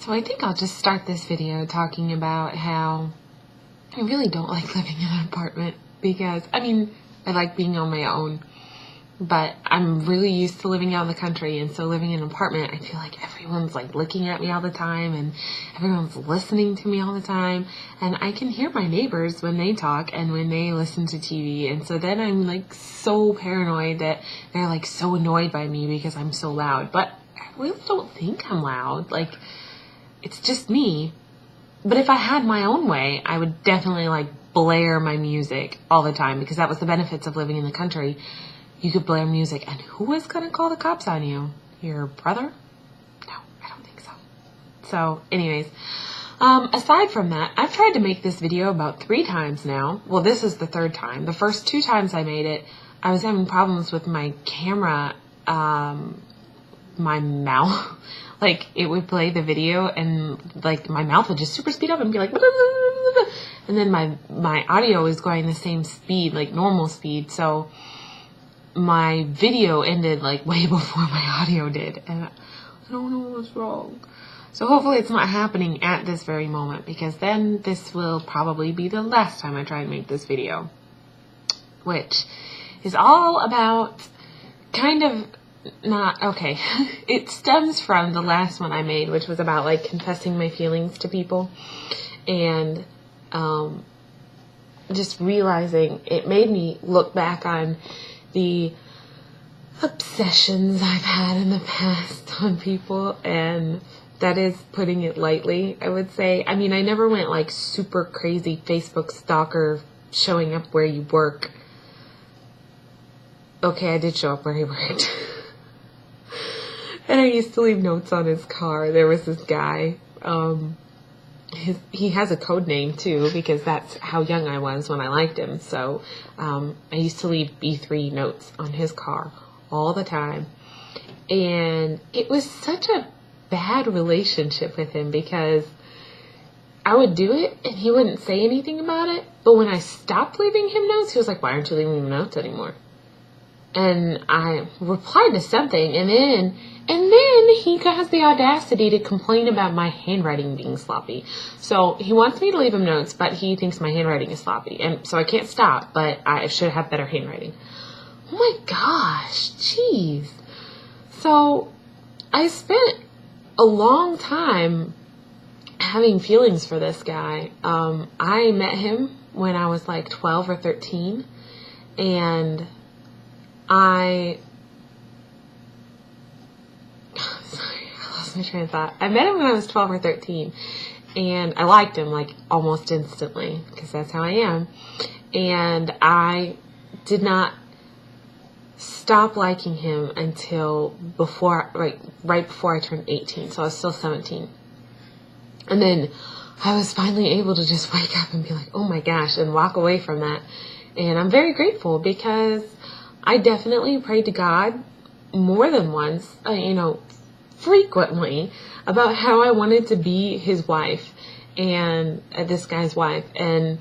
So I think I'll just start this video talking about how I really don't like living in an apartment because, I mean, I like being on my own, but I'm really used to living out in the country, and so living in an apartment, I feel like everyone's like looking at me all the time and everyone's listening to me all the time, and I can hear my neighbors when they talk and when they listen to TV, and so then I'm like so paranoid that they're like so annoyed by me because I'm so loud, but I really don't think I'm loud. Like, it's just me. But if I had my own way, I would definitely like blare my music all the time, because that was the benefits of living in the country. You could blare music, and who is going to call the cops on you? Your brother? No, I don't think so. So anyways, aside from that, I've tried to make this video about 3 times now. Well, this is the 3rd time. The first 2 times I made it, I was having problems with my camera, my mouth. Like, it would play the video and like my mouth would just super speed up and be like, and then my audio was going the same speed, like normal speed. So my video ended like way before my audio did, and I don't know what's wrong. So hopefully it's not happening at this very moment, because then this will probably be the last time I try and make this video, which is all about kind of not okay. It stems from the last one I made, which was about like confessing my feelings to people, and just realizing it made me look back on the obsessions I've had in the past on people, and that is putting it lightly, I would say. I mean, I never went like super crazy Facebook stalker, showing up where you work. Okay, I did show up where he worked. And I used to leave notes on his car. There was this guy, he has a code name too, because that's how young I was when I liked him. So I used to leave B3 notes on his car all the time. And it was such a bad relationship with him, because I would do it and he wouldn't say anything about it. But when I stopped leaving him notes, he was like, "Why aren't you leaving me notes anymore?" And I replied to something, and then he has the audacity to complain about my handwriting being sloppy. So he wants me to leave him notes, but he thinks my handwriting is sloppy. And so I can't stop, but I should have better handwriting. Oh my gosh, jeez. So I spent a long time having feelings for this guy. I met him when I was like 12 or 13, and I lost my train of thought. I met him when I was 12 or 13, and I liked him like almost instantly, because that's how I am. And I did not stop liking him until right before I turned 18. So I was still 17. And then I was finally able to just wake up and be like, oh my gosh, and walk away from that. And I'm very grateful, because I definitely prayed to God more than once, frequently, about how I wanted to be his wife, and this guy's wife. And,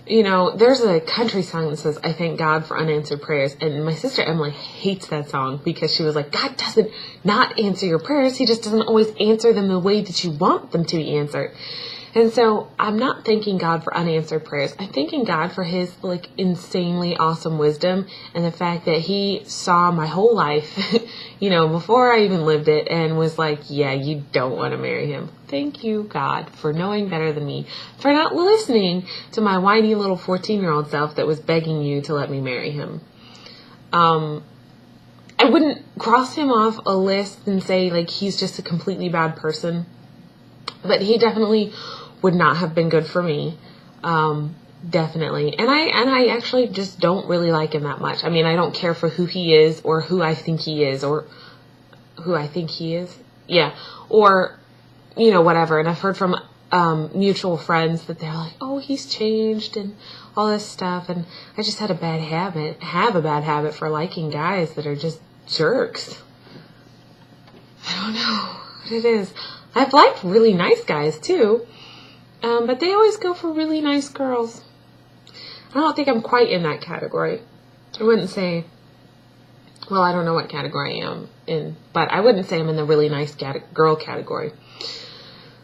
there's a country song that says, "I thank God for unanswered prayers." And my sister Emily hates that song, because she was like, God doesn't not answer your prayers. He just doesn't always answer them the way that you want them to be answered. And so I'm not thanking God for unanswered prayers. I'm thanking God for his like insanely awesome wisdom, and the fact that he saw my whole life, before I even lived it, and was like, yeah, you don't want to marry him. Thank you, God, for knowing better than me, for not listening to my whiny little 14-year-old self that was begging you to let me marry him. I wouldn't cross him off a list and say like he's just a completely bad person, but he definitely would not have been good for me. Definitely. And I actually just don't really like him that much. I mean, I don't care for who he is, or who I think he is, or who I think he is. Yeah. Or, whatever. And I've heard from mutual friends that they're like, oh, he's changed and all this stuff. And I just have a bad habit for liking guys that are just jerks. I don't know what it is. I've liked really nice guys too, but they always go for really nice girls. I don't think I'm quite in that category. I wouldn't say, well, I don't know what category I am in, but I wouldn't say I'm in the really nice girl category.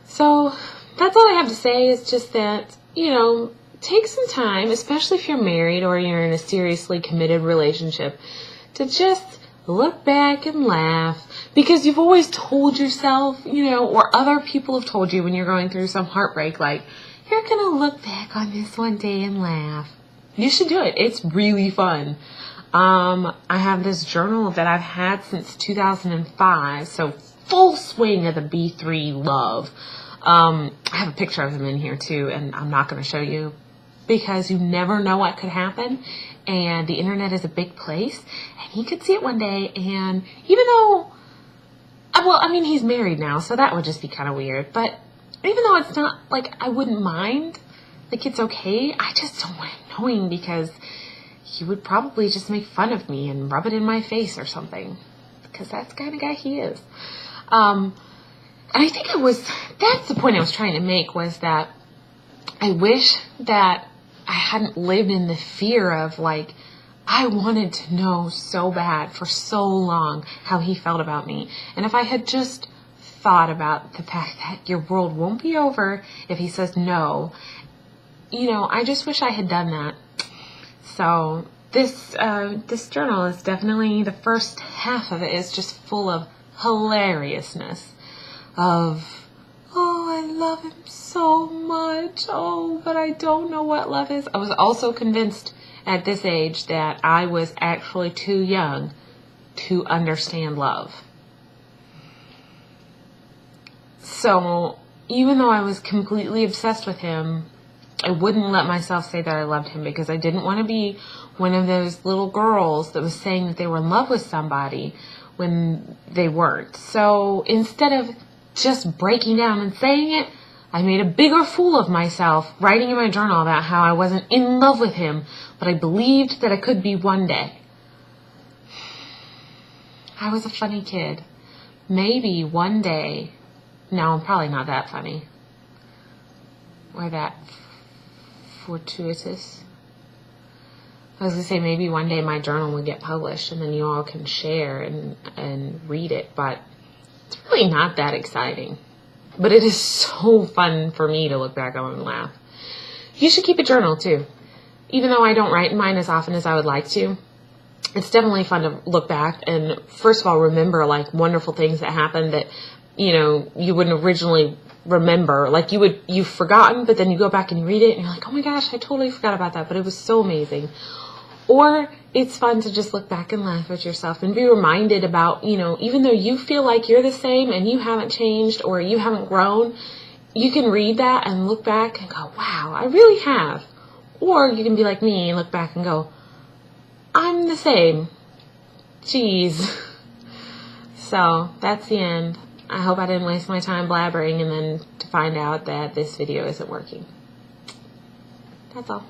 So that's all I have to say, is just that, you know, take some time, especially if you're married or you're in a seriously committed relationship, to just look back and laugh, because you've always told yourself, you know, or other people have told you when you're going through some heartbreak, like, you're going to look back on this one day and laugh. You should do it. It's really fun. I have this journal that I've had since 2005, so full swing of the B3 love. I have a picture of him in here too, and I'm not going to show you because you never know what could happen, and the internet is a big place, and he could see it one day, and even though, well, I mean, he's married now, so that would just be kind of weird, but even though it's not, like, I wouldn't mind, like, it's okay, I just don't want him knowing, because he would probably just make fun of me and rub it in my face or something, because that's the kind of guy he is. And I think that's the point I was trying to make, was that I wish that I hadn't lived in the fear of, like, I wanted to know so bad for so long how he felt about me. And if I had just thought about the fact that your world won't be over if he says no, you know, I just wish I had done that. So this journal is definitely, the first half of it is just full of hilariousness of, oh, I love him so much, oh, but I don't know what love is. I was also convinced at this age that I was actually too young to understand love. So even though I was completely obsessed with him, I wouldn't let myself say that I loved him, because I didn't want to be one of those little girls that was saying that they were in love with somebody when they weren't. So instead of just breaking down and saying it, I made a bigger fool of myself, writing in my journal about how I wasn't in love with him, but I believed that I could be one day. I was a funny kid. Maybe one day, no, I'm probably not that funny, or that fortuitous. I was going to say maybe one day my journal would get published and then you all can share and read it, but it's really not that exciting. But it is so fun for me to look back on and laugh. You should keep a journal too. Even though I don't write in mine as often as I would like to, it's definitely fun to look back and, first of all, remember, like, wonderful things that happened that, you know, you wouldn't originally remember. Like, you've forgotten, but then you go back and you read it and you're like, oh my gosh, I totally forgot about that, but it was so amazing. Or it's fun to just look back and laugh at yourself and be reminded about, you know, even though you feel like you're the same and you haven't changed or you haven't grown, you can read that and look back and go, wow, I really have. Or you can be like me and look back and go, I'm the same. Jeez. So that's the end. I hope I didn't waste my time blabbering and then to find out that this video isn't working. That's all.